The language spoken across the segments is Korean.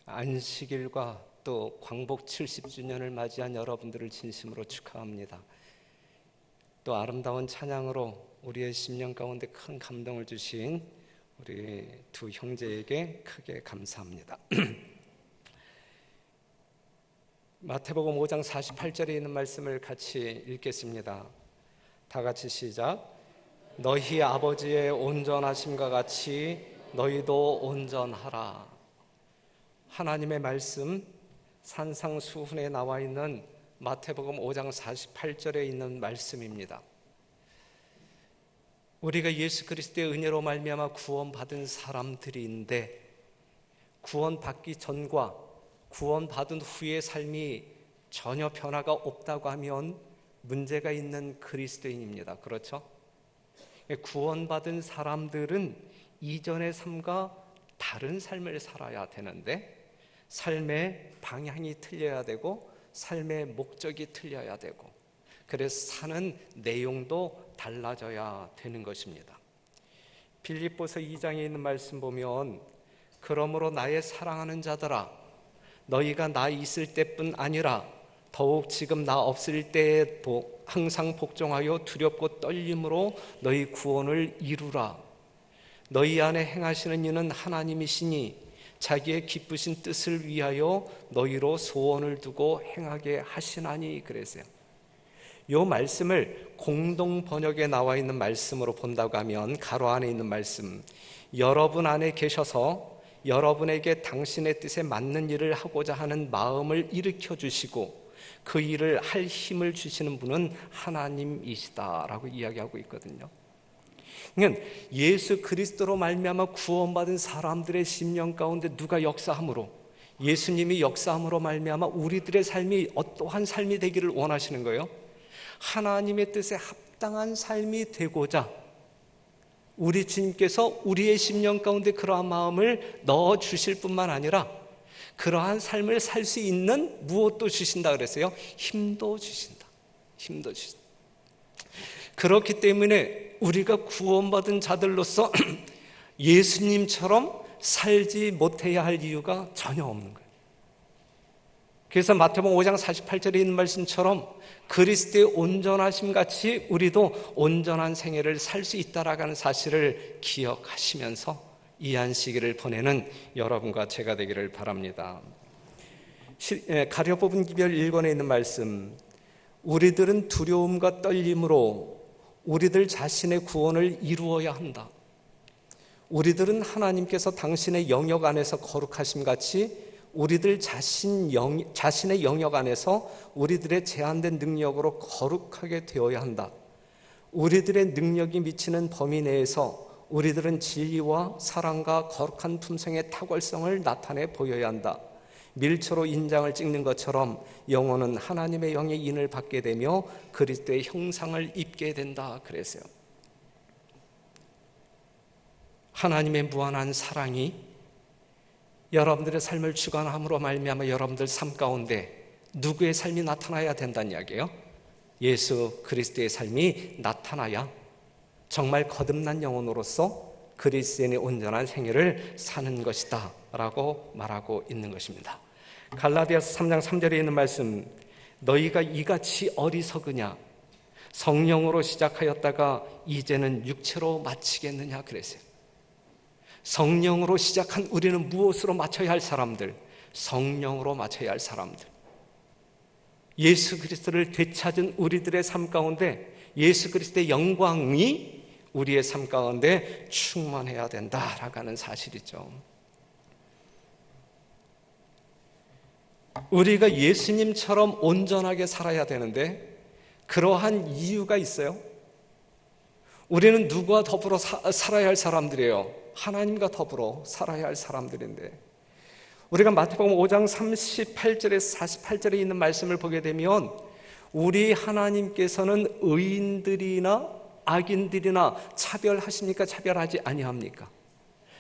안식일과 또 광복 70주년을 맞이한 여러분들을 진심으로 축하합니다. 또 아름다운 찬양으로 우리의 심령 가운데 큰 감동을 주신 우리 두 형제에게 크게 감사합니다. 마태복음 5장 48절에 있는 말씀을 같이 읽겠습니다. 다 같이 시작. 너희 아버지의 온전하심과 같이 너희도 온전하라. 하나님의 말씀 산상수훈에 나와 있는 마태복음 5장 48절에 있는 말씀입니다. 우리가 예수 그리스도의 은혜로 말미암아 구원받은 사람들인데 구원받기 전과 구원받은 후의 삶이 전혀 변화가 없다고 하면 문제가 있는 그리스도인입니다. 그렇죠? 구원받은 사람들은 이전의 삶과 다른 삶을 살아야 되는데 삶의 방향이 틀려야 되고 삶의 목적이 틀려야 되고 그래서 사는 내용도 달라져야 되는 것입니다. 빌립보서 2장에 있는 말씀 보면 그러므로 나의 사랑하는 자들아 너희가 나 있을 때뿐 아니라 더욱 지금 나 없을 때에 항상 복종하여 두렵고 떨림으로 너희 구원을 이루라. 너희 안에 행하시는 이는 하나님이시니 자기의 기쁘신 뜻을 위하여 너희로 소원을 두고 행하게 하시나니 그랬어요. 이 말씀을 공동 번역에 나와 있는 말씀으로 본다고 하면 가로 안에 있는 말씀, 여러분 안에 계셔서 여러분에게 당신의 뜻에 맞는 일을 하고자 하는 마음을 일으켜 주시고 그 일을 할 힘을 주시는 분은 하나님이시다라고 이야기하고 있거든요. 그러니까 예수 그리스도로 말미암아 구원받은 사람들의 심령 가운데 누가 역사함으로 예수님이 역사함으로 말미암아 우리들의 삶이 어떠한 삶이 되기를 원하시는 거예요? 하나님의 뜻에 합당한 삶이 되고자 우리 주님께서 우리의 심령 가운데 그러한 마음을 넣어주실 뿐만 아니라 그러한 삶을 살 수 있는 무엇도 주신다 그랬어요? 힘도 주신다. 힘도 주신다. 그렇기 때문에 우리가 구원받은 자들로서 예수님처럼 살지 못해야 할 이유가 전혀 없는 거예요. 그래서 마태복음 5장 48절에 있는 말씀처럼 그리스도의 온전하심 같이 우리도 온전한 생애를 살 수 있다라는 사실을 기억하시면서 이 안식일을 보내는 여러분과 제가 되기를 바랍니다. 가려 뽑은 기별 1권에 있는 말씀, 우리들은 두려움과 떨림으로 우리들 자신의 구원을 이루어야 한다. 우리들은 하나님께서 당신의 영역 안에서 거룩하심 같이 우리들 자신의 영역 안에서 우리들의 제한된 능력으로 거룩하게 되어야 한다. 우리들의 능력이 미치는 범위 내에서 우리들은 진리와 사랑과 거룩한 품성의 탁월성을 나타내 보여야 한다. 밀초로 인장을 찍는 것처럼 영혼은 하나님의 영의 인을 받게 되며 그리스도의 형상을 입게 된다 그랬어요. 하나님의 무한한 사랑이 여러분들의 삶을 주관함으로 말미암아 여러분들 삶 가운데 누구의 삶이 나타나야 된다는 이야기예요? 예수 그리스도의 삶이 나타나야 정말 거듭난 영혼으로서 그리스도인의 온전한 생애를 사는 것이다 라고 말하고 있는 것입니다. 갈라디아서 3장 3절에 있는 말씀, 너희가 이같이 어리석으냐 성령으로 시작하였다가 이제는 육체로 마치겠느냐 그랬어요. 성령으로 시작한 우리는 무엇으로 마쳐야 할 사람들? 성령으로 마쳐야 할 사람들. 예수 그리스도를 되찾은 우리들의 삶 가운데 예수 그리스도의 영광이 우리의 삶 가운데 충만해야 된다라고 하는 사실이죠. 우리가 예수님처럼 온전하게 살아야 되는데 그러한 이유가 있어요. 우리는 누구와 더불어 살아야 할 사람들이에요? 하나님과 더불어 살아야 할 사람들인데 우리가 마태복음 5장 38절에서 48절에 있는 말씀을 보게 되면 우리 하나님께서는 의인들이나 악인들이나 차별하십니까? 차별하지 아니합니까?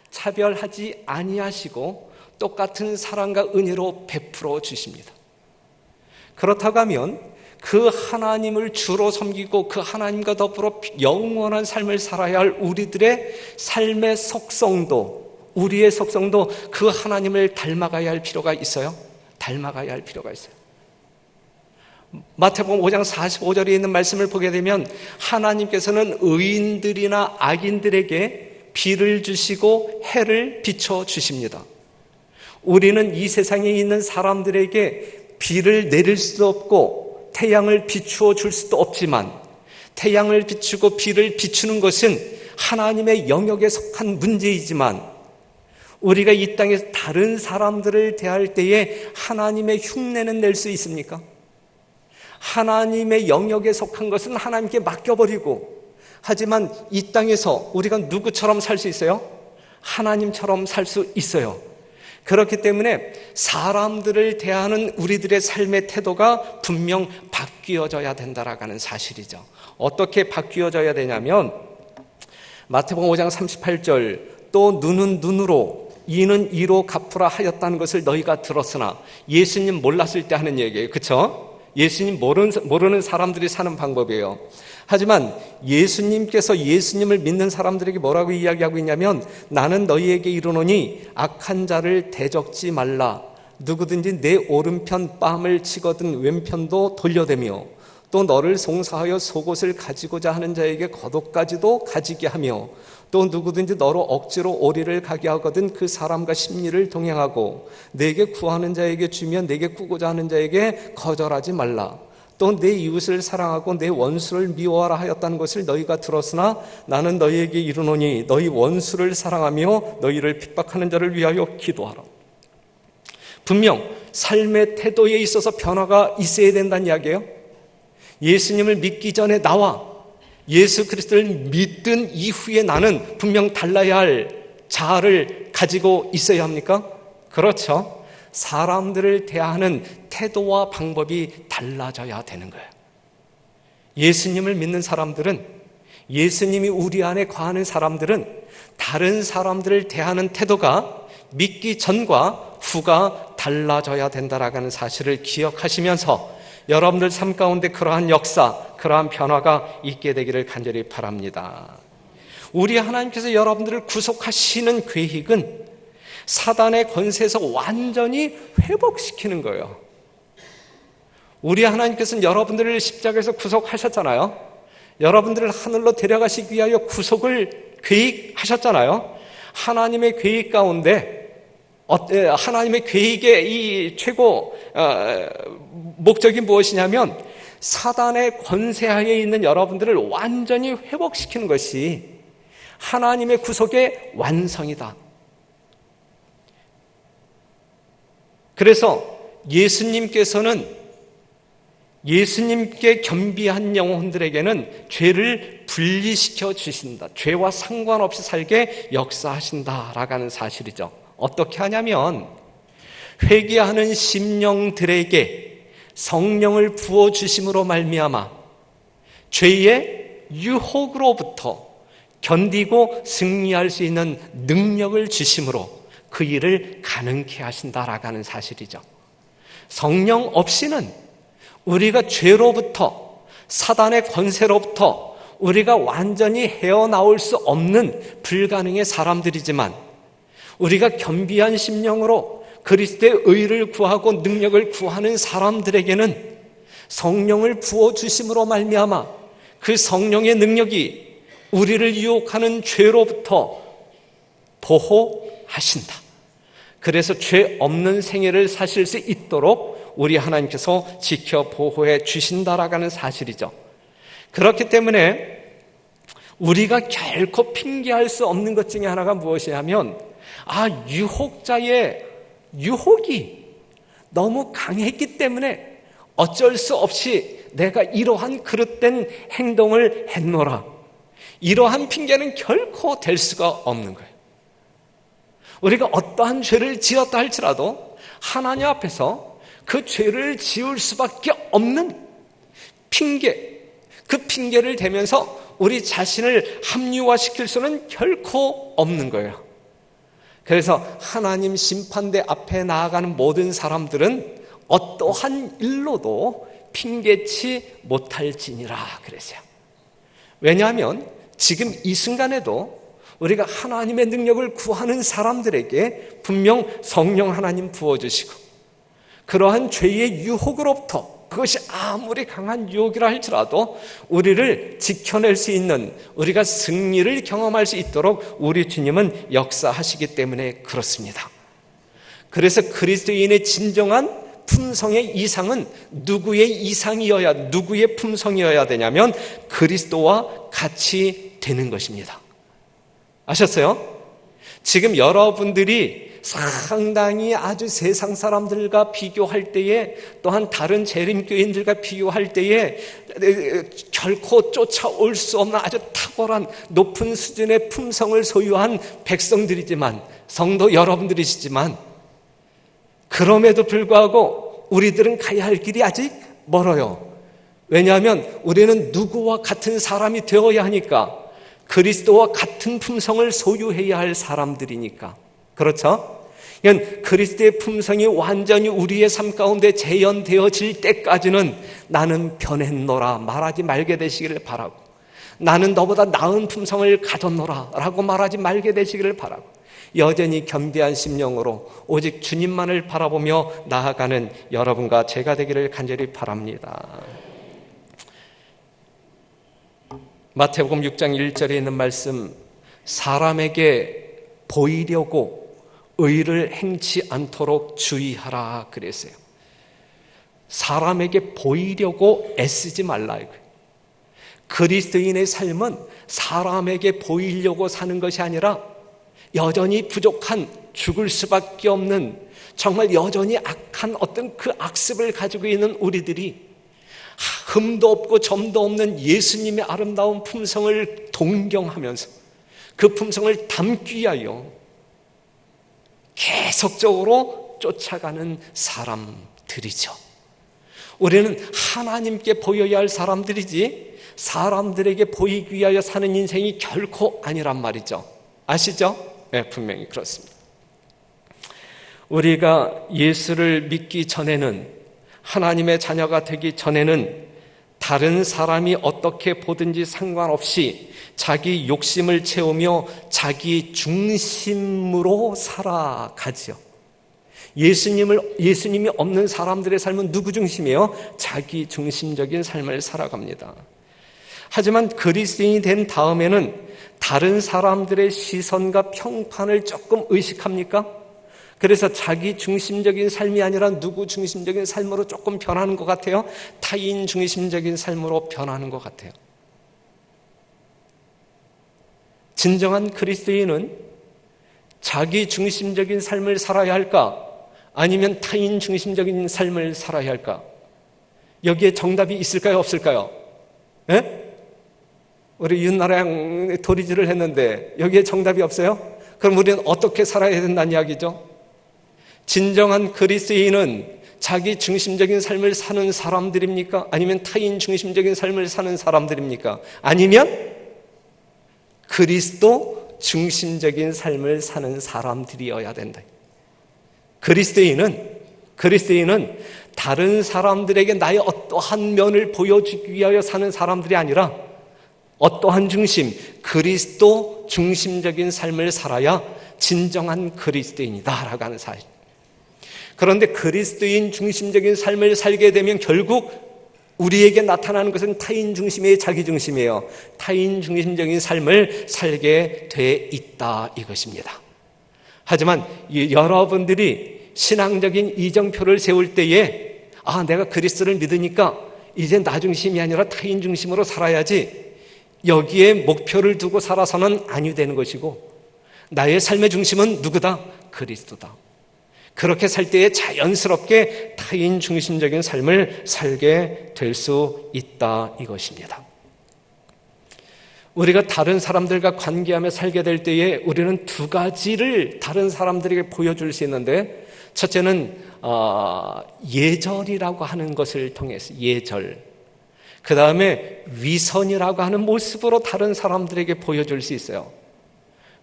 차별하지 아니하시고 똑같은 사랑과 은혜로 베풀어 주십니다. 그렇다고 하면 그 하나님을 주로 섬기고 그 하나님과 더불어 영원한 삶을 살아야 할 우리들의 삶의 속성도 우리의 속성도 그 하나님을 닮아가야 할 필요가 있어요. 닮아가야 할 필요가 있어요. 마태복음 5장 45절에 있는 말씀을 보게 되면 하나님께서는 의인들이나 악인들에게 비를 주시고 해를 비춰 주십니다. 우리는 이 세상에 있는 사람들에게 비를 내릴 수도 없고 태양을 비추어 줄 수도 없지만, 태양을 비추고 비를 비추는 것은 하나님의 영역에 속한 문제이지만, 우리가 이 땅에서 다른 사람들을 대할 때에 하나님의 흉내는 낼 수 있습니까? 하나님의 영역에 속한 것은 하나님께 맡겨버리고, 하지만 이 땅에서 우리가 누구처럼 살 수 있어요? 하나님처럼 살 수 있어요. 그렇기 때문에 사람들을 대하는 우리들의 삶의 태도가 분명 바뀌어져야 된다라는 사실이죠. 어떻게 바뀌어져야 되냐면, 마태복음 5장 38절, 또 눈은 눈으로 이는 이로 갚으라 하였다는 것을 너희가 들었으나, 예수님 몰랐을 때 하는 얘기예요. 그렇죠? 예수님 모르는 사람들이 사는 방법이에요. 하지만 예수님께서 예수님을 믿는 사람들에게 뭐라고 이야기하고 있냐면, 나는 너희에게 이르노니 악한 자를 대적지 말라. 누구든지 내 오른편 뺨을 치거든 왼편도 돌려대며, 또 너를 송사하여 속옷을 가지고자 하는 자에게 겉옷까지도 가지게 하며, 또 누구든지 너로 억지로 오리를 가게 하거든 그 사람과 심리를 동행하고, 내게 구하는 자에게 주면 내게 꾸고자 하는 자에게 거절하지 말라. 또 내 이웃을 사랑하고 내 원수를 미워하라 하였다는 것을 너희가 들었으나 나는 너희에게 이르노니 너희 원수를 사랑하며 너희를 핍박하는 자를 위하여 기도하라. 분명 삶의 태도에 있어서 변화가 있어야 된다는 이야기예요. 예수님을 믿기 전에 나와 예수 그리스도를 믿든 이후에 나는 분명 달라야 할 자아를 가지고 있어야 합니까? 그렇죠. 사람들을 대하는 태도와 방법이 달라져야 되는 거예요. 예수님을 믿는 사람들은, 예수님이 우리 안에 거하는 사람들은 다른 사람들을 대하는 태도가 믿기 전과 후가 달라져야 된다라는 사실을 기억하시면서 여러분들 삶 가운데 그러한 역사, 그러한 변화가 있게 되기를 간절히 바랍니다. 우리 하나님께서 여러분들을 구속하시는 계획은 사단의 권세에서 완전히 회복시키는 거예요. 우리 하나님께서는 여러분들을 십자가에서 구속하셨잖아요. 여러분들을 하늘로 데려가시기 위하여 구속을 계획하셨잖아요. 하나님의 계획 가운데, 하나님의 계획의 이 최고 목적이 무엇이냐면, 사단의 권세하에 있는 여러분들을 완전히 회복시키는 것이 하나님의 구속의 완성이다. 그래서 예수님께서는 예수님께 겸비한 영혼들에게는 죄를 분리시켜 주신다. 죄와 상관없이 살게 역사하신다라고 하는 사실이죠. 어떻게 하냐면, 회개하는 심령들에게 성령을 부어주심으로 말미암아 죄의 유혹으로부터 견디고 승리할 수 있는 능력을 주심으로 그 일을 가능케 하신다라고 하는 사실이죠. 성령 없이는 우리가 죄로부터, 사단의 권세로부터 우리가 완전히 헤어나올 수 없는 불가능의 사람들이지만, 우리가 겸비한 심령으로 그리스도의 의를 구하고 능력을 구하는 사람들에게는 성령을 부어주심으로 말미암아 그 성령의 능력이 우리를 유혹하는 죄로부터 보호하신다. 그래서 죄 없는 생애를 사실 수 있도록 우리 하나님께서 지켜 보호해 주신다라고 하는 사실이죠. 그렇기 때문에 우리가 결코 핑계할 수 없는 것 중에 하나가 무엇이냐면, 유혹자의 유혹이 너무 강했기 때문에 어쩔 수 없이 내가 이러한 그릇된 행동을 했노라. 이러한 핑계는 결코 될 수가 없는 거예요. 우리가 어떠한 죄를 지었다 할지라도 하나님 앞에서 그 죄를 지을 수밖에 없는 핑계, 그 핑계를 대면서 우리 자신을 합리화시킬 수는 결코 없는 거예요. 그래서 하나님 심판대 앞에 나아가는 모든 사람들은 어떠한 일로도 핑계치 못할지니라 그랬어요. 왜냐하면 지금 이 순간에도 우리가 하나님의 능력을 구하는 사람들에게 분명 성령 하나님 부어주시고, 그러한 죄의 유혹으로부터, 그것이 아무리 강한 유혹이라 할지라도 우리를 지켜낼 수 있는, 우리가 승리를 경험할 수 있도록 우리 주님은 역사하시기 때문에 그렇습니다. 그래서 그리스도인의 진정한 품성의 이상은 누구의 이상이어야, 누구의 품성이어야 되냐면 그리스도와 같이 되는 것입니다. 아셨어요? 지금 여러분들이 상당히 아주 세상 사람들과 비교할 때에, 또한 다른 재림교인들과 비교할 때에 결코 쫓아올 수 없는 아주 탁월한 높은 수준의 품성을 소유한 백성들이지만, 성도 여러분들이시지만, 그럼에도 불구하고 우리들은 가야 할 길이 아직 멀어요. 왜냐하면 우리는 누구와 같은 사람이 되어야 하니까, 그리스도와 같은 품성을 소유해야 할 사람들이니까. 그렇죠? 그러니까 그리스도의 품성이 완전히 우리의 삶 가운데 재현되어질 때까지는 나는 변했노라 말하지 말게 되시기를 바라고, 나는 너보다 나은 품성을 가졌노라 라고 말하지 말게 되시기를 바라고, 여전히 겸비한 심령으로 오직 주님만을 바라보며 나아가는 여러분과 제가 되기를 간절히 바랍니다. 마태복음 6장 1절에 있는 말씀, 사람에게 보이려고 의를 행치 않도록 주의하라 그랬어요. 사람에게 보이려고 애쓰지 말라 이거예요. 그리스도인의 삶은 사람에게 보이려고 사는 것이 아니라 여전히 부족한, 죽을 수밖에 없는, 정말 여전히 악한 어떤 그 악습을 가지고 있는 우리들이 흠도 없고 점도 없는 예수님의 아름다운 품성을 동경하면서 그 품성을 담기 위하여 계속적으로 쫓아가는 사람들이죠. 우리는 하나님께 보여야 할 사람들이지 사람들에게 보이기 위하여 사는 인생이 결코 아니란 말이죠. 아시죠? 네, 분명히 그렇습니다. 우리가 예수를 믿기 전에는, 하나님의 자녀가 되기 전에는 다른 사람이 어떻게 보든지 상관없이 자기 욕심을 채우며 자기 중심으로 살아가죠. 예수님이 없는 사람들의 삶은 누구 중심이에요? 자기 중심적인 삶을 살아갑니다. 하지만 그리스도인이 된 다음에는 다른 사람들의 시선과 평판을 조금 의식합니까? 그래서 자기 중심적인 삶이 아니라 누구 중심적인 삶으로 조금 변하는 것 같아요. 타인 중심적인 삶으로 변하는 것 같아요. 진정한 그리스도인은 자기 중심적인 삶을 살아야 할까? 아니면 타인 중심적인 삶을 살아야 할까? 여기에 정답이 있을까요? 없을까요? 네? 우리 윤나라양 도리질을 했는데 여기에 정답이 없어요? 그럼 우리는 어떻게 살아야 된다는 이야기죠? 진정한 그리스도인은 자기 중심적인 삶을 사는 사람들입니까? 아니면 타인 중심적인 삶을 사는 사람들입니까? 아니면 그리스도 중심적인 삶을 사는 사람들이어야 된다. 그리스도인은 다른 사람들에게 나의 어떠한 면을 보여주기 위하여 사는 사람들이 아니라 어떠한 중심, 그리스도 중심적인 삶을 살아야 진정한 그리스도인이다라고 하는 사실. 그런데 그리스도인 중심적인 삶을 살게 되면 결국 우리에게 나타나는 것은 타인 중심이에요, 자기 중심이에요. 타인 중심적인 삶을 살게 돼 있다 이것입니다. 하지만 여러분들이 신앙적인 이정표를 세울 때에 내가 그리스도를 믿으니까 이제 나 중심이 아니라 타인 중심으로 살아야지, 여기에 목표를 두고 살아서는 아니 되는 것이고, 나의 삶의 중심은 누구다? 그리스도다. 그렇게 살 때에 자연스럽게 타인 중심적인 삶을 살게 될 수 있다 이것입니다. 우리가 다른 사람들과 관계하며 살게 될 때에 우리는 두 가지를 다른 사람들에게 보여줄 수 있는데, 첫째는 예절이라고 하는 것을 통해서, 예절. 그 다음에 위선이라고 하는 모습으로 다른 사람들에게 보여줄 수 있어요.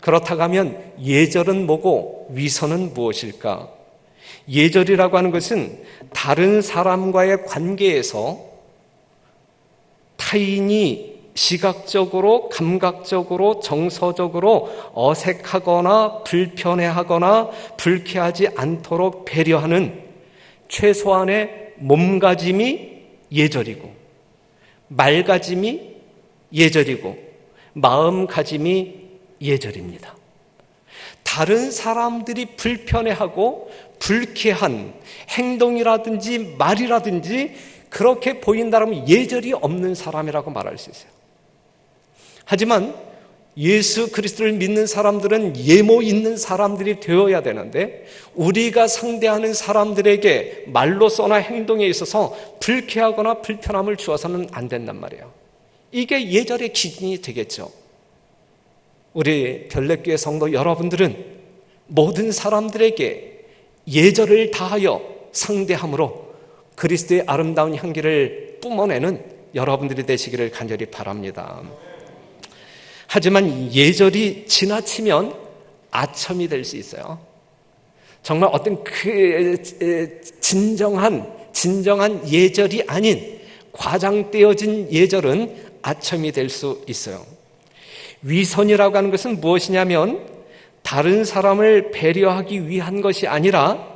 그렇다고 하면 예절은 뭐고 위선은 무엇일까? 예절이라고 하는 것은 다른 사람과의 관계에서 타인이 시각적으로, 감각적으로, 정서적으로 어색하거나 불편해하거나 불쾌하지 않도록 배려하는 최소한의 몸가짐이 예절이고, 말가짐이 예절이고, 마음가짐이 예절입니다. 다른 사람들이 불편해하고 불쾌한 행동이라든지 말이라든지 그렇게 보인다면 예절이 없는 사람이라고 말할 수 있어요. 하지만 예수 그리스도를 믿는 사람들은 예모 있는 사람들이 되어야 되는데, 우리가 상대하는 사람들에게 말로서나 행동에 있어서 불쾌하거나 불편함을 주어서는 안 된단 말이에요. 이게 예절의 기준이 되겠죠. 우리 별내교회 성도 여러분들은 모든 사람들에게 예절을 다하여 상대함으로 그리스도의 아름다운 향기를 뿜어내는 여러분들이 되시기를 간절히 바랍니다. 하지만 예절이 지나치면 아첨이 될 수 있어요. 정말 어떤 진정한 예절이 아닌 과장되어진 예절은 아첨이 될 수 있어요. 위선이라고 하는 것은 무엇이냐면 다른 사람을 배려하기 위한 것이 아니라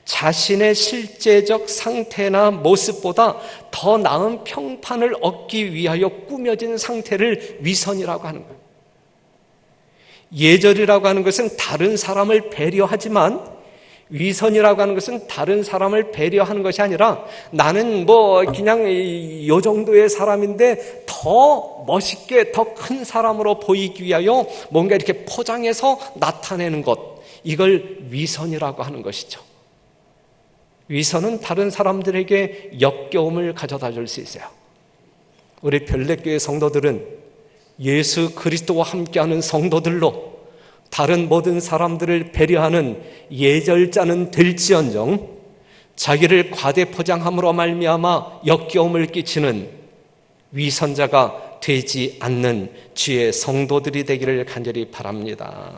자신의 실제적 상태나 모습보다 더 나은 평판을 얻기 위하여 꾸며진 상태를 위선이라고 하는 거예요. 예절이라고 하는 것은 다른 사람을 배려하지만, 위선이라고 하는 것은 다른 사람을 배려하는 것이 아니라 나는 그냥 요 정도의 사람인데 더 멋있게 더 큰 사람으로 보이기 위하여 뭔가 이렇게 포장해서 나타내는 것, 이걸 위선이라고 하는 것이죠. 위선은 다른 사람들에게 역겨움을 가져다 줄 수 있어요. 우리 별내교회 성도들은 예수 그리스도와 함께하는 성도들로 다른 모든 사람들을 배려하는 예절자는 될지언정 자기를 과대 포장함으로 말미암아 역겨움을 끼치는 위선자가 되지 않는 주의 성도들이 되기를 간절히 바랍니다.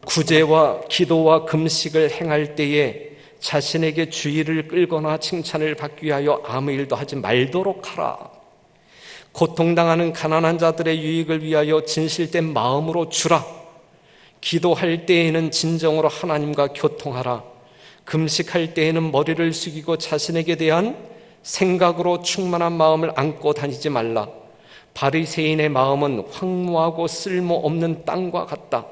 구제와 기도와 금식을 행할 때에 자신에게 주의를 끌거나 칭찬을 받기 위하여 아무 일도 하지 말도록 하라. 고통당하는 가난한 자들의 유익을 위하여 진실된 마음으로 주라. 기도할 때에는 진정으로 하나님과 교통하라. 금식할 때에는 머리를 숙이고 자신에게 대한 생각으로 충만한 마음을 안고 다니지 말라. 바리새인의 마음은 황무하고 쓸모없는 땅과 같다.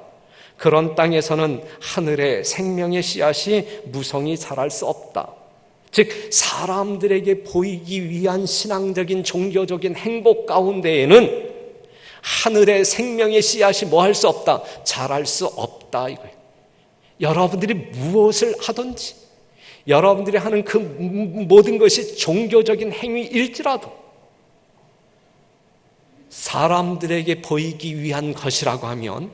그런 땅에서는 하늘의 생명의 씨앗이 무성히 자랄 수 없다. 즉 사람들에게 보이기 위한 신앙적인 종교적인 행복 가운데에는 하늘의 생명의 씨앗이 뭐 할 수 없다? 자랄 수 없다 이거예요. 여러분들이 무엇을 하든지, 여러분들이 하는 그 모든 것이 종교적인 행위일지라도 사람들에게 보이기 위한 것이라고 하면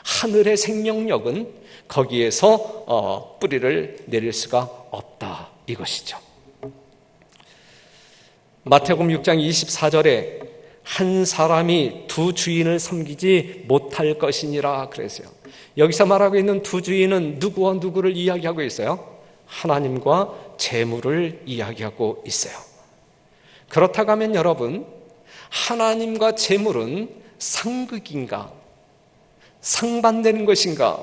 하늘의 생명력은 거기에서 뿌리를 내릴 수가 없다 이것이죠. 마태복음 6장 24절에 한 사람이 두 주인을 섬기지 못할 것이니라 그랬어요. 여기서 말하고 있는 두 주인은 누구와 누구를 이야기하고 있어요? 하나님과 재물을 이야기하고 있어요. 그렇다고 하면 여러분, 하나님과 재물은 상극인가? 상반되는 것인가?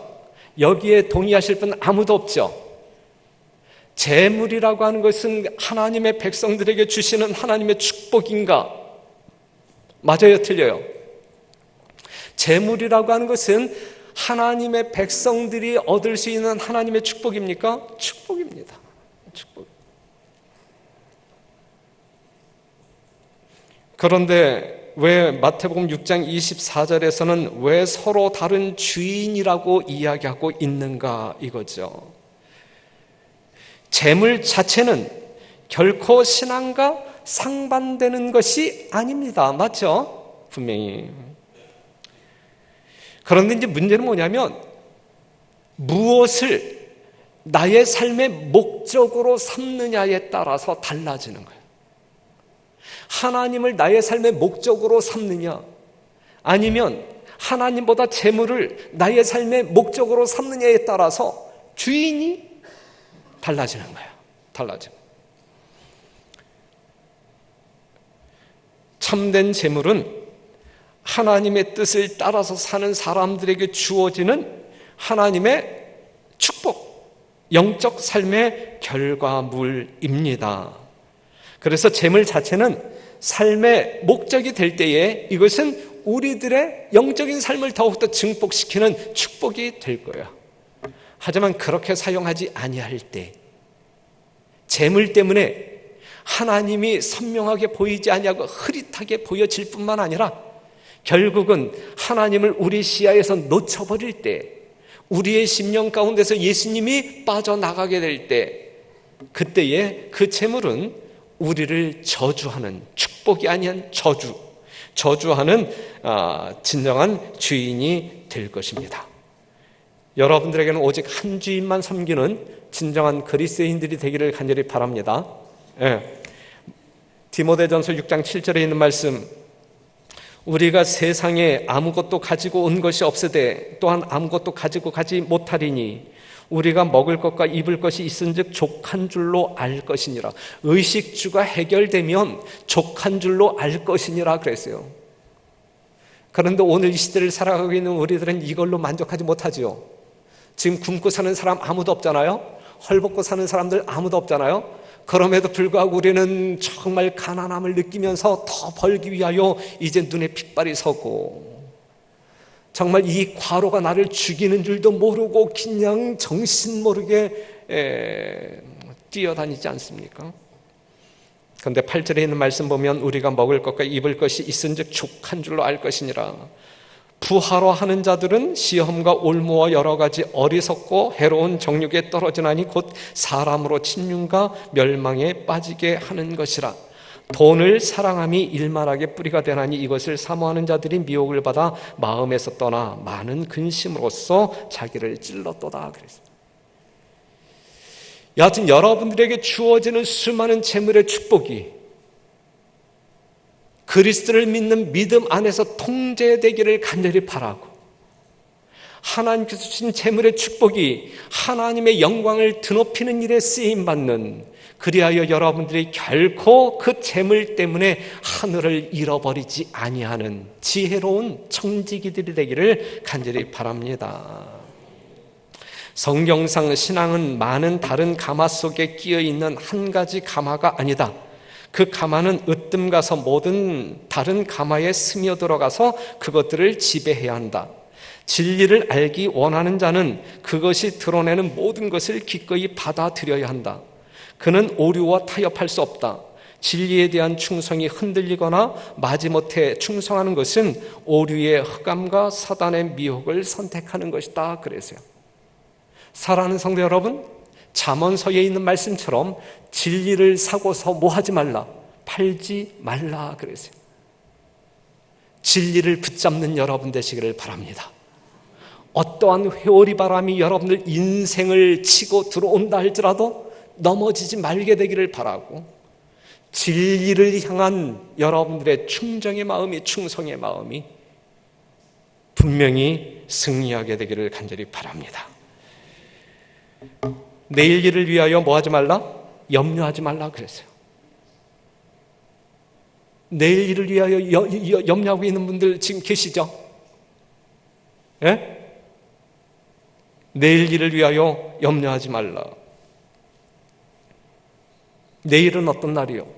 여기에 동의하실 분 아무도 없죠. 재물이라고 하는 것은 하나님의 백성들에게 주시는 하나님의 축복인가? 맞아요, 틀려요? 재물이라고 하는 것은 하나님의 백성들이 얻을 수 있는 하나님의 축복입니까? 축복입니다. 축복. 그런데 왜 마태복음 6장 24절에서는 왜 서로 다른 주인이라고 이야기하고 있는가 이거죠. 재물 자체는 결코 신앙과 상반되는 것이 아닙니다. 맞죠? 분명히. 그런데 이제 문제는 뭐냐면 무엇을 나의 삶의 목적으로 삼느냐에 따라서 달라지는 거예요. 하나님을 나의 삶의 목적으로 삼느냐, 아니면 하나님보다 재물을 나의 삶의 목적으로 삼느냐에 따라서 주인이 달라지는 거예요. 달라지는. 참된 재물은 하나님의 뜻을 따라서 사는 사람들에게 주어지는 하나님의 축복, 영적 삶의 결과물입니다. 그래서 재물 자체는 삶의 목적이 될 때에 이것은 우리들의 영적인 삶을 더욱더 증폭시키는 축복이 될 거야. 하지만 그렇게 사용하지 아니할 때, 재물 때문에 하나님이 선명하게 보이지 아니하고 흐릿하게 보여질 뿐만 아니라 결국은 하나님을 우리 시야에서 놓쳐버릴 때, 우리의 심령 가운데서 예수님이 빠져나가게 될 때, 그때에 그 재물은 우리를 저주하는, 축복이 아니한 저주하는 진정한 주인이 될 것입니다. 여러분들에게는 오직 한 주인만 섬기는 진정한 그리스도인들이 되기를 간절히 바랍니다. 디모데전서 6장 7절에 있는 말씀, 우리가 세상에 아무것도 가지고 온 것이 없으되 또한 아무것도 가지고 가지 못하리니 우리가 먹을 것과 입을 것이 있은즉 족한 줄로 알 것이니라. 의식주가 해결되면 족한 줄로 알 것이니라 그랬어요. 그런데 오늘 이 시대를 살아가고 있는 우리들은 이걸로 만족하지 못하지요. 지금 굶고 사는 사람 아무도 없잖아요. 헐벗고 사는 사람들 아무도 없잖아요. 그럼에도 불구하고 우리는 정말 가난함을 느끼면서 더 벌기 위하여 이제 눈에 핏발이 서고, 정말 이 과로가 나를 죽이는 줄도 모르고 그냥 정신 모르게 뛰어다니지 않습니까? 그런데 8절에 있는 말씀 보면 우리가 먹을 것과 입을 것이 있은즉 족한 줄로 알 것이니라. 부하로 자들은 시험과 올무와 여러 가지 어리석고 해로운 정욕에 떨어지나니 곧 사람으로 침륜과 멸망에 빠지게 하는 것이라. 돈을 사랑함이 일만하게 뿌리가 되나니 이것을 사모하는 자들이 미혹을 받아 마음에서 떠나 많은 근심으로써 자기를 찔렀도다 그랬어요. 여하튼 여러분들에게 주어지는 수많은 재물의 축복이 그리스도를 믿는 믿음 안에서 통제되기를 간절히 바라고, 하나님께서 주신 재물의 축복이 하나님의 영광을 드높이는 일에 쓰임받는, 그리하여 여러분들이 결코 그 재물 때문에 하늘을 잃어버리지 아니하는 지혜로운 청지기들이 되기를 간절히 바랍니다. 성경상 신앙은 많은 다른 가마 속에 끼어있는 한 가지 가마가 아니다. 그 가마는 으뜸 가서 모든 다른 가마에 스며들어가서 그것들을 지배해야 한다. 진리를 알기 원하는 자는 그것이 드러내는 모든 것을 기꺼이 받아들여야 한다. 그는 오류와 타협할 수 없다. 진리에 대한 충성이 흔들리거나 마지못해 충성하는 것은 오류의 흑암과 사단의 미혹을 선택하는 것이다 그래서요. 사랑하는 성도 여러분, 잠언서에 있는 말씀처럼 진리를 사고서 뭐 하지 말라? 팔지 말라 그랬어요. 진리를 붙잡는 여러분 되시기를 바랍니다. 어떠한 회오리 바람이 여러분들 인생을 치고 들어온다 할지라도 넘어지지 말게 되기를 바라고, 진리를 향한 여러분들의 충정의 마음이, 충성의 마음이 분명히 승리하게 되기를 간절히 바랍니다. 내일 일을 위하여 뭐 하지 말라? 염려하지 말라 그랬어요. 내일 일을 위하여 염려하고 있는 분들 지금 계시죠? 예? 내일 일을 위하여 염려하지 말라. 내일은 어떤 날이요?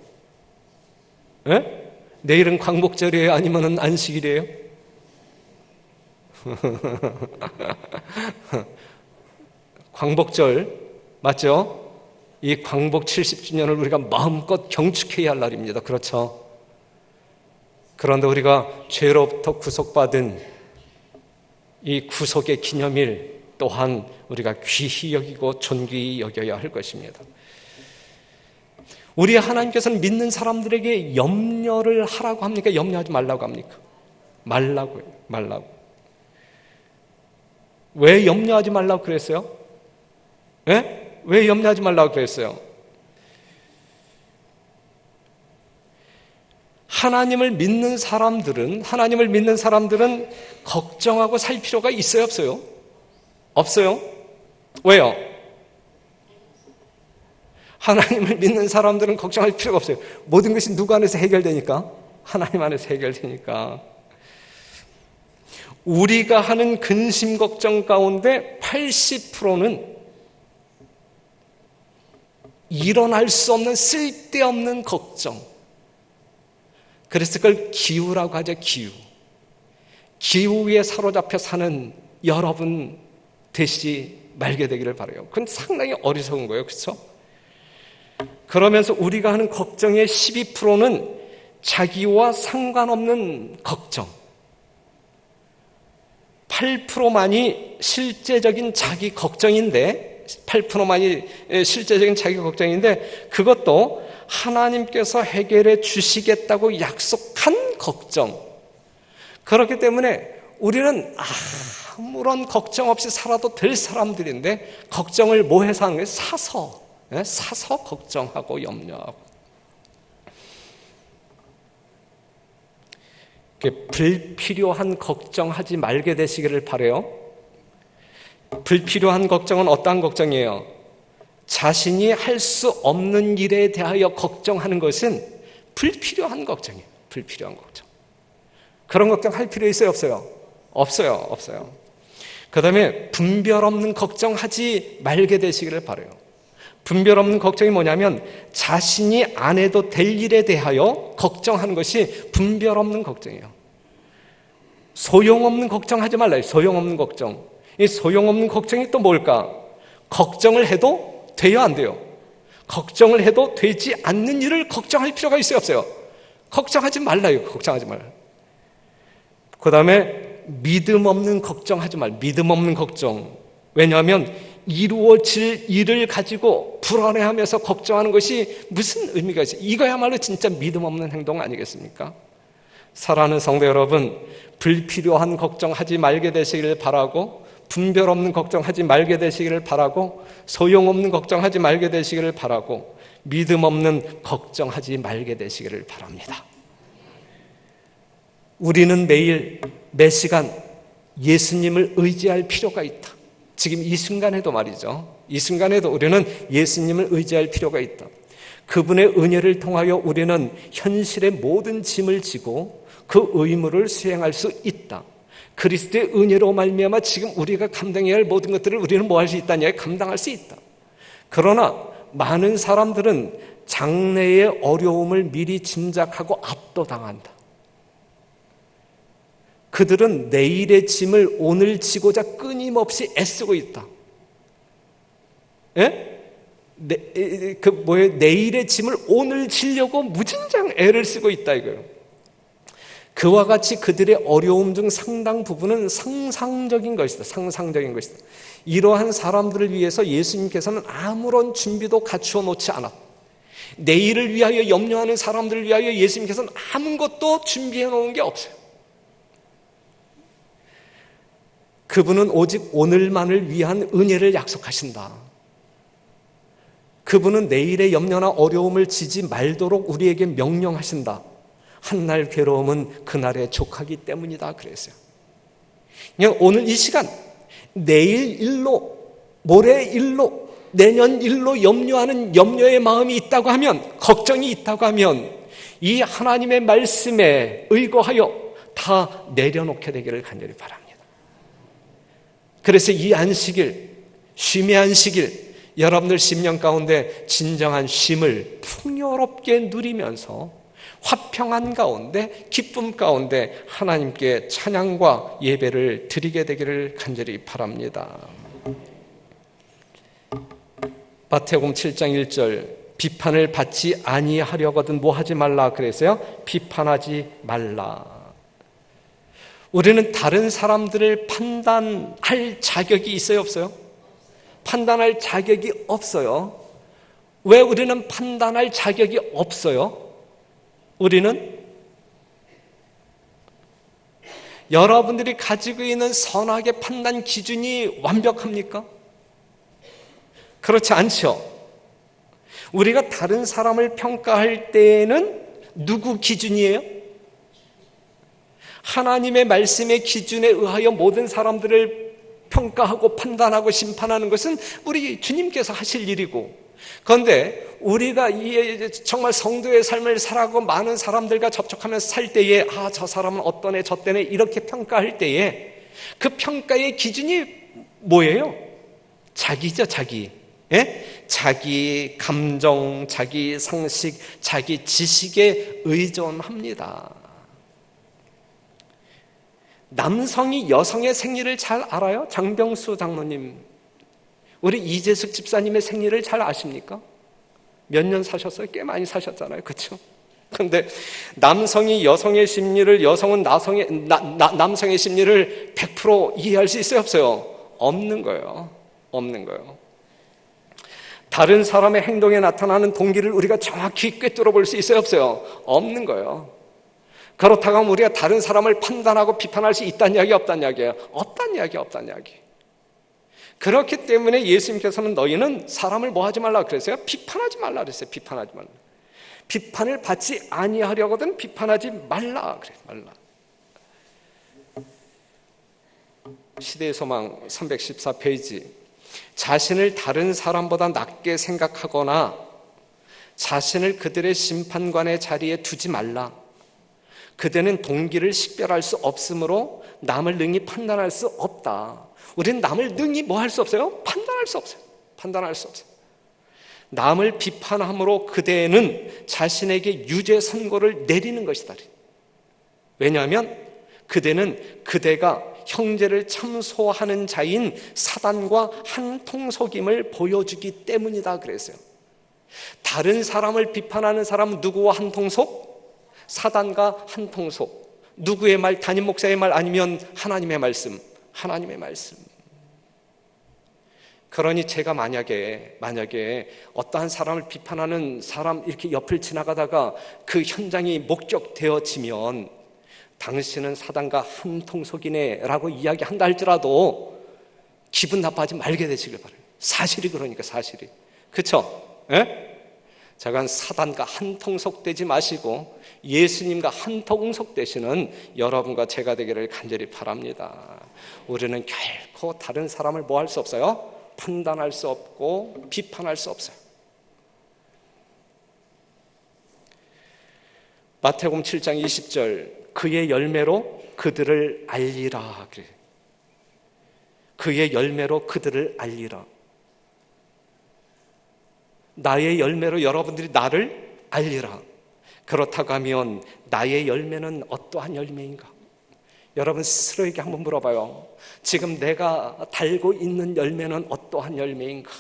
예? 내일은 광복절이에요? 아니면 안식일이에요? 광복절 맞죠? 이 광복 70주년을 우리가 마음껏 경축해야 할 날입니다. 그렇죠? 그런데 우리가 죄로부터 구속받은 이 구속의 기념일 또한 우리가 귀히 여기고 존귀히 여겨야 할 것입니다. 우리 하나님께서는 믿는 사람들에게 염려를 하라고 합니까? 염려하지 말라고 합니까? 말라고요. 말라고. 왜 염려하지 말라고 그랬어요? 예? 왜 염려하지 말라고 그랬어요? 하나님을 믿는 사람들은 걱정하고 살 필요가 있어요, 없어요? 없어요? 왜요? 하나님을 믿는 사람들은 걱정할 필요가 없어요. 모든 것이 누구 안에서 해결되니까? 하나님 안에서 해결되니까. 우리가 하는 근심 걱정 가운데 80%는 일어날 수 없는 쓸데없는 걱정. 그래서 그걸 기우라고 하죠. 기우에 사로잡혀 사는 여러분 되시지 말게 되기를 바라요. 그건 상당히 어리석은 거예요. 그렇죠? 그러면서 우리가 하는 걱정의 12%는 자기와 상관없는 걱정, 8%만이 실제적인 자기 걱정인데, 8%만이 실제적인 자기 걱정인데, 그것도 하나님께서 해결해 주시겠다고 약속한 걱정. 그렇기 때문에 우리는 아무런 걱정 없이 살아도 될 사람들인데, 걱정을 뭐 해서 하는 거예요? 사서 걱정하고 염려하고. 불필요한 걱정하지 말게 되시기를 바라요. 불필요한 걱정은 어떠한 걱정이에요? 자신이 할 수 없는 일에 대하여 걱정하는 것은 불필요한 걱정이에요. 불필요한 걱정. 그런 걱정 할 필요 있어요? 없어요? 없어요. 그 다음에 분별 없는 걱정하지 말게 되시기를 바라요. 분별 없는 걱정이 뭐냐면 자신이 안 해도 될 일에 대하여 걱정하는 것이 분별 없는 걱정이에요. 소용없는 걱정하지 말라요. 소용없는 걱정. 이 소용없는 걱정이 또 뭘까? 걱정을 해도 돼요, 안 돼요? 걱정을 해도 되지 않는 일을 걱정할 필요가 있어요, 없어요? 걱정하지 말라요. 걱정하지 말아요. 그 다음에 믿음 없는 걱정하지 말아요. 믿음 없는 걱정. 왜냐하면 이루어질 일을 가지고 불안해하면서 걱정하는 것이 무슨 의미가 있어요? 이거야말로 진짜 믿음 없는 행동 아니겠습니까? 사랑하는 성도 여러분, 불필요한 걱정하지 말게 되시기를 바라고, 분별 없는 걱정하지 말게 되시기를 바라고, 소용없는 걱정하지 말게 되시기를 바라고, 믿음 없는 걱정하지 말게 되시기를 바랍니다. 우리는 매일 매 시간 예수님을 의지할 필요가 있다. 지금 이 순간에도 말이죠. 이 순간에도 우리는 예수님을 의지할 필요가 있다. 그분의 은혜를 통하여 우리는 현실의 모든 짐을 지고 그 의무를 수행할 수 있다. 그리스도의 은혜로 말미암아 지금 우리가 감당해야 할 모든 것들을 우리는 뭐 할 수 있다냐? 감당할 수 있다. 그러나 많은 사람들은 장래의 어려움을 미리 짐작하고 압도당한다. 그들은 내일의 짐을 오늘 지고자 끊임없이 애쓰고 있다. 내일의 짐을 오늘 지려고 무진장 애를 쓰고 있다 이거예요. 그와 같이 그들의 어려움 중 상당 부분은 상상적인 것이다. 상상적인 것이다. 이러한 사람들을 위해서 예수님께서는 아무런 준비도 갖추어 놓지 않았다. 내일을 위하여 염려하는 사람들을 위하여 예수님께서는 아무것도 준비해 놓은 게 없어요. 그분은 오직 오늘만을 위한 은혜를 약속하신다. 그분은 내일의 염려나 어려움을 지지 말도록 우리에게 명령하신다. 한날 괴로움은 그날에 족하기 때문이다 그랬어요. 그냥 오늘 이 시간, 내일 일로, 모레 일로, 내년 일로 염려하는 염려의 마음이 있다고 하면, 걱정이 있다고 하면 이 하나님의 말씀에 의거하여 다 내려놓게 되기를 간절히 바랍니다. 그래서 이 안식일, 쉼의 안식일, 여러분들 심령 가운데 진정한 쉼을 풍요롭게 누리면서 화평한 가운데, 기쁨 가운데 하나님께 찬양과 예배를 드리게 되기를 간절히 바랍니다. 마태복음 7장 1절, 비판을 받지 아니하려거든 뭐 하지 말라 그래서요? 비판하지 말라. 우리는 다른 사람들을 판단할 자격이 있어요, 없어요? 판단할 자격이 없어요. 왜 우리는 판단할 자격이 없어요? 우리는 여러분들이 가지고 있는 선악의 판단 기준이 완벽합니까? 그렇지 않죠. 우리가 다른 사람을 평가할 때에는 누구 기준이에요? 하나님의 말씀의 기준에 의하여 모든 사람들을 평가하고 판단하고 심판하는 것은 우리 주님께서 하실 일이고, 그런데 우리가 정말 성도의 삶을 살아가고 많은 사람들과 접촉하면서 살 때에 저 사람은 어떠네 저떠네 이렇게 평가할 때에 그 평가의 기준이 뭐예요? 자기죠, 자기. 예? 자기 감정, 자기 상식, 자기 지식에 의존합니다. 남성이 여성의 생리를 잘 알아요? 장병수 장로님, 우리 이재숙 집사님의 생리를 잘 아십니까? 몇 년 사셨어요? 꽤 많이 사셨잖아요, 그렇죠? 그런데 남성이 여성의 심리를, 여성은 남성의 심리를 100% 이해할 수 있어요, 없어요? 없는 거예요. 없는 거예요. 다른 사람의 행동에 나타나는 동기를 우리가 정확히 꿰뚫어 볼 수 있어요, 없어요? 없는 거예요. 그렇다고 하면 우리가 다른 사람을 판단하고 비판할 수 있다는 이야기, 없다는 이야기예요? 없다는 이야기, 없다는 이야기. 그렇기 때문에 예수님께서는 너희는 사람을 뭐 하지 말라 그랬어요? 비판하지 말라 그랬어요. 비판하지 말라. 비판을 받지 아니하려거든 비판하지 말라 그래. 말라. 시대의 소망 314페이지. 자신을 다른 사람보다 낮게 생각하거나 자신을 그들의 심판관의 자리에 두지 말라. 그대는 동기를 식별할 수 없으므로 남을 능히 판단할 수 없다. 우리는 남을 능히 뭐 할 수 없어요? 판단할 수 없어요. 판단할 수 없어요. 남을 비판함으로 그대는 자신에게 유죄 선고를 내리는 것이다. 왜냐하면 그대는 그대가 형제를 참소하는 자인 사단과 한 통속임을 보여주기 때문이다 그랬어요. 다른 사람을 비판하는 사람은 누구와 한 통속? 사단과 한 통속. 누구의 말? 담임 목사의 말 아니면 하나님의 말씀? 하나님의 말씀. 그러니 제가 만약에 어떠한 사람을 비판하는 사람 이렇게 옆을 지나가다가 그 현장이 목격되어지면 당신은 사단과 한 통속이네 라고 이야기한다 할지라도 기분 나빠하지 말게 되시길 바라요. 사실이 그러니까 사실이. 그렇죠? 예? 자간 사단과 한 통속 되지 마시고 예수님과 한 통속 되시는 여러분과 제가 되기를 간절히 바랍니다. 우리는 결코 다른 사람을 뭐 할 수 없어요? 판단할 수 없고 비판할 수 없어요. 마태복음 7장 20절 그의 열매로 그들을 알리라 그래. 그의 열매로 그들을 알리라. 나의 열매로 여러분들이 나를 알리라. 그렇다고 하면 나의 열매는 어떠한 열매인가? 여러분 스스로에게 한번 물어봐요. 지금 내가 달고 있는 열매는 어떠한 열매인가?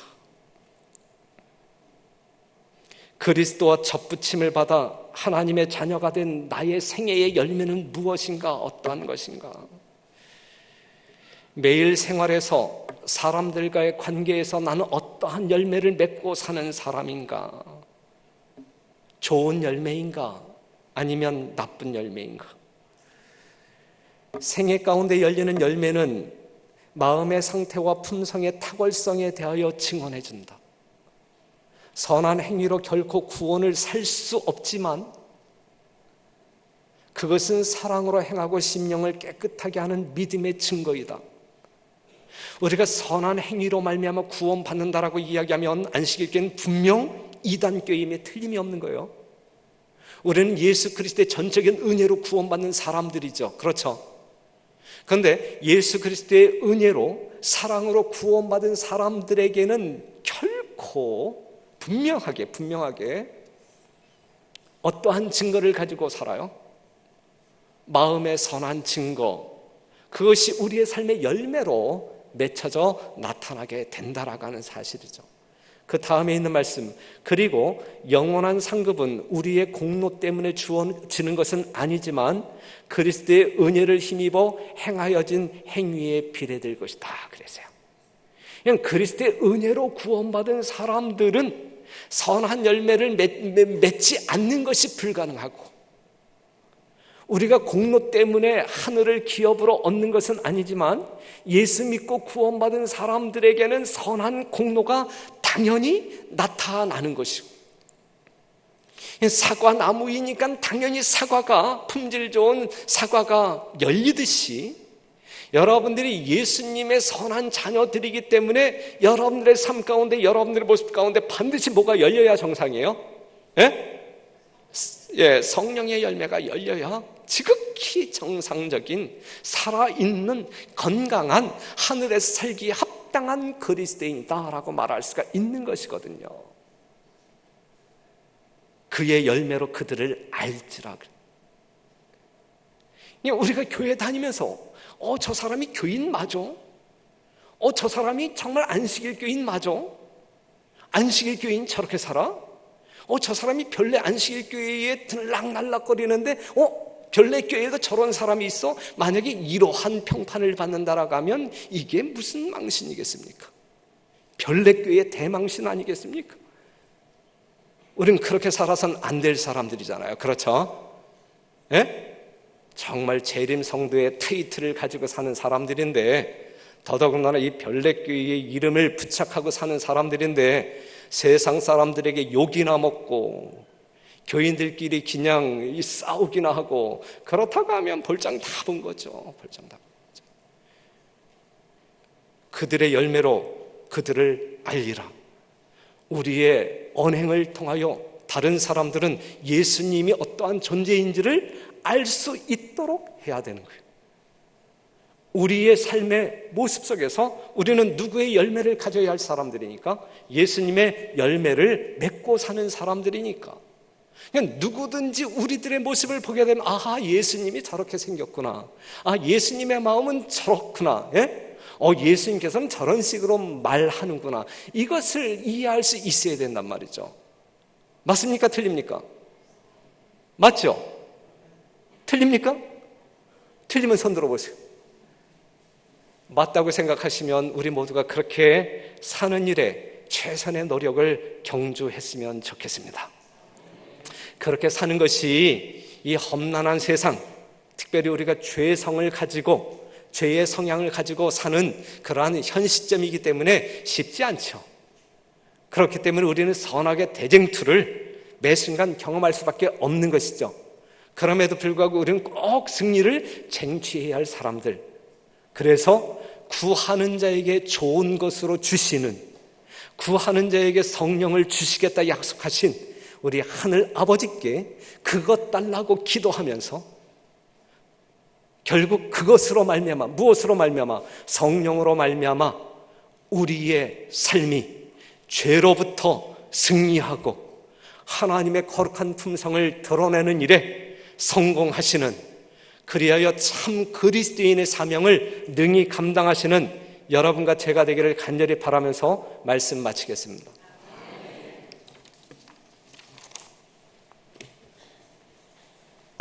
그리스도와 접붙임을 받아 하나님의 자녀가 된 나의 생애의 열매는 무엇인가? 어떠한 것인가? 매일 생활에서 사람들과의 관계에서 나는 어떠한 열매를 맺고 사는 사람인가? 좋은 열매인가? 아니면 나쁜 열매인가? 생애 가운데 열리는 열매는 마음의 상태와 품성의 탁월성에 대하여 증언해 준다. 선한 행위로 결코 구원을 살 수 없지만 그것은 사랑으로 행하고 심령을 깨끗하게 하는 믿음의 증거이다. 우리가 선한 행위로 말미암아 구원받는다라고 이야기하면 안식일교는 분명 이단교임에 틀림이 없는 거예요. 우리는 예수 그리스도의 전적인 은혜로 구원받는 사람들이죠. 그렇죠? 그런데 예수 그리스도의 은혜로 사랑으로 구원받은 사람들에게는 결코 분명하게 어떠한 증거를 가지고 살아요? 마음의 선한 증거, 그것이 우리의 삶의 열매로 맺혀져 나타나게 된다라고 하는 사실이죠. 그 다음에 있는 말씀, 그리고 영원한 상급은 우리의 공로 때문에 주어지는 것은 아니지만 그리스도의 은혜를 힘입어 행하여진 행위에 비례될 것이다 그랬어요. 그냥 그리스도의 은혜로 구원받은 사람들은 선한 열매를 맺지 않는 것이 불가능하고, 우리가 공로 때문에 하늘을 기업으로 얻는 것은 아니지만 예수 믿고 구원받은 사람들에게는 선한 공로가 당연히 나타나는 것이고, 사과 나무이니까 당연히 사과가, 품질 좋은 사과가 열리듯이 여러분들이 예수님의 선한 자녀들이기 때문에 여러분들의 삶 가운데, 여러분들의 모습 가운데 반드시 뭐가 열려야 정상이에요? 성령의 열매가 열려야 지극히 정상적인 살아있는 건강한 하늘에서 살기에 합당한 그리스도인이다라고 말할 수가 있는 것이거든요. 그의 열매로 그들을 알지라. 우리가 교회 다니면서 저 사람이 교인 맞아? 저 사람이 정말 안식일 교인 맞아? 안식일 교인 저렇게 살아? 저 사람이 별내 안식일 교회에 들락날락거리는데 별내 교회에도 저런 사람이 있어? 만약에 이러한 평판을 받는다라고 하면 이게 무슨 망신이겠습니까? 별내 교회의 대망신 아니겠습니까? 우린 그렇게 살아서는 안 될 사람들이잖아요. 그렇죠? 정말 재림 성도의 타이틀을 가지고 사는 사람들인데, 더더군다나 이 별내교회의 이름을 부착하고 사는 사람들인데 세상 사람들에게 욕이나 먹고 교인들끼리 그냥 싸우기나 하고, 그렇다고 하면 볼장 다 본 거죠. 볼장 다 본 거죠. 그들의 열매로 그들을 알리라. 우리의 언행을 통하여 다른 사람들은 예수님이 어떠한 존재인지를 알 수 있도록 해야 되는 거예요. 우리의 삶의 모습 속에서 우리는 누구의 열매를 가져야 할 사람들이니까? 예수님의 열매를 맺고 사는 사람들이니까. 그냥 누구든지 우리들의 모습을 보게 되면 아하, 예수님이 저렇게 생겼구나. 예수님의 마음은 저렇구나. 예수님께서는 저런 식으로 말하는구나. 이것을 이해할 수 있어야 된단 말이죠. 맞습니까? 틀립니까? 맞죠? 틀립니까? 틀리면 손 들어보세요. 맞다고 생각하시면 우리 모두가 그렇게 사는 일에 최선의 노력을 경주했으면 좋겠습니다. 그렇게 사는 것이 이 험난한 세상, 특별히 우리가 죄성을 가지고 죄의 성향을 가지고 사는 그러한 현 시점이기 때문에 쉽지 않죠. 그렇기 때문에 우리는 선악의 대쟁투를 매 순간 경험할 수밖에 없는 것이죠. 그럼에도 불구하고 우리는 꼭 승리를 쟁취해야 할 사람들, 그래서 구하는 자에게 좋은 것으로 주시는, 구하는 자에게 성령을 주시겠다 약속하신 우리 하늘 아버지께 그것 달라고 기도하면서 결국 그것으로 말미암아, 무엇으로 말미암아? 성령으로 말미암아 우리의 삶이 죄로부터 승리하고 하나님의 거룩한 품성을 드러내는 일에 성공하시는, 그리하여 참 그리스도인의 사명을 능히 감당하시는 여러분과 제가 되기를 간절히 바라면서 말씀 마치겠습니다.